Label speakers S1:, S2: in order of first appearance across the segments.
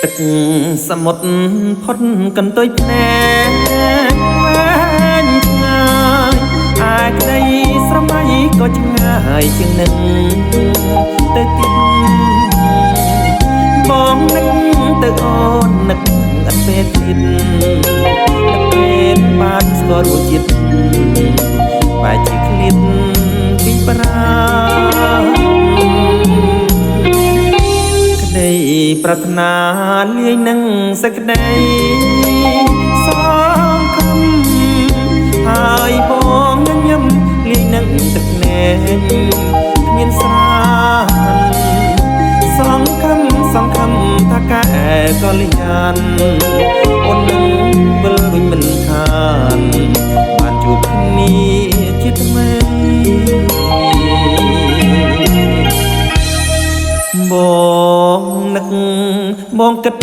S1: ទឹកសមុទ្រផុតកន្ទុយភ្នែកវែងឆ្ងាយអាក្ដីស្រមៃក៏ឆ្ងាយជាងនឹងទៅទៀតបងនឹកទៅអូននឹកអត់ពេលទៀតនឹកពេលបានស្គាល់រសជាតិបែរជាឃ្លាតពីប្រាក្ដីប្រាថ្នាលាយនឹងសេចក្ដីសងខំហើយបងញញឹមលាយនឹងទឹកភ្នែកគ្មានស្រាសងខំថាកែក៏លៀនអូននឹងវិលវិញមិនខានបានជួបគ្នាជាថ្មីបងនឹកបងគិត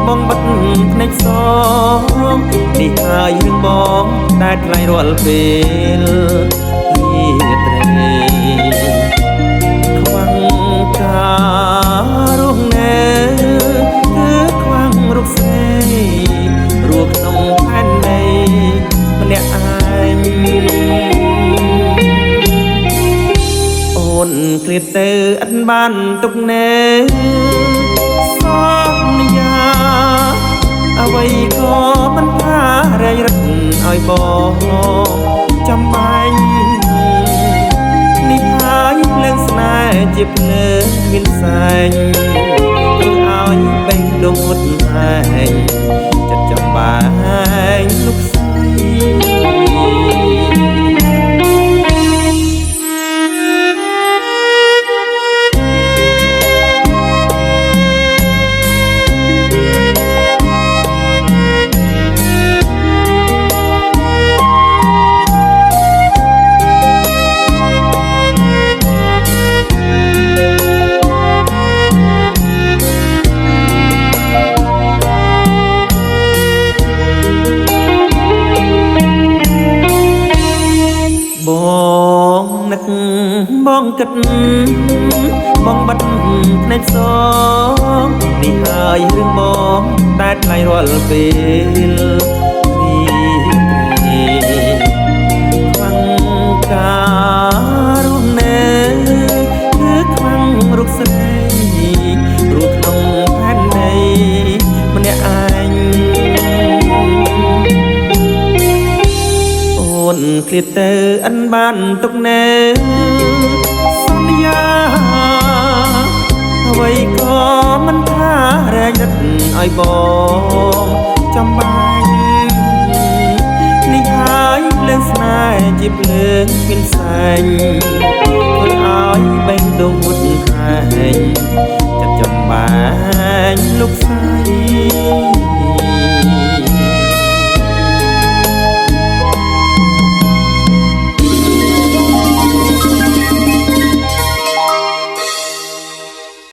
S1: បងបាត់ភ្នែកសងនេះហើយរឿងបងដែលថ្លៃរាល់ពេលលាត្រីខ្វាំងការរស់នៅគឺខ្វាំងរុកស្រីរស់ក្នុងផែនដីម្នាក់ឯងអូនឃ្លាតទៅអត់បានទុកណែសន្យាអ្វីក៏មិនថារែងរឹកឲ្យបងចាំបាញ់នេះហើយភ្លើងស្នេហ៍ជាភ្លើងគ្មានផ្សែងធ្វើឲ្យបេះដូងអត់ឯងចិត្តចាំបាញ់លោកស្រីបងនឹកបងគិតបងបាត់ភ្នែកសងនេះហើយរឿងបងតែថ្លៃរាល់ពេលខ្វាំងការរស់នៅគឺខ្វាំងរុកស្រីរស់ក្នុងផែនដីម្នាក់ឯងអូនឃ្លាតទៅអិនបានទុកណែសន្យាអ្វីក៏មិនថារែងរឹកឲ្យបងចាំបាញ់នេះហើយភ្លើងស្នេហ៍ជាភ្លើងគ្មានផ្សែងធ្វើឲ្យបេះដូងអត់ឯងចិត្តចាំបាញ់លោកស្រី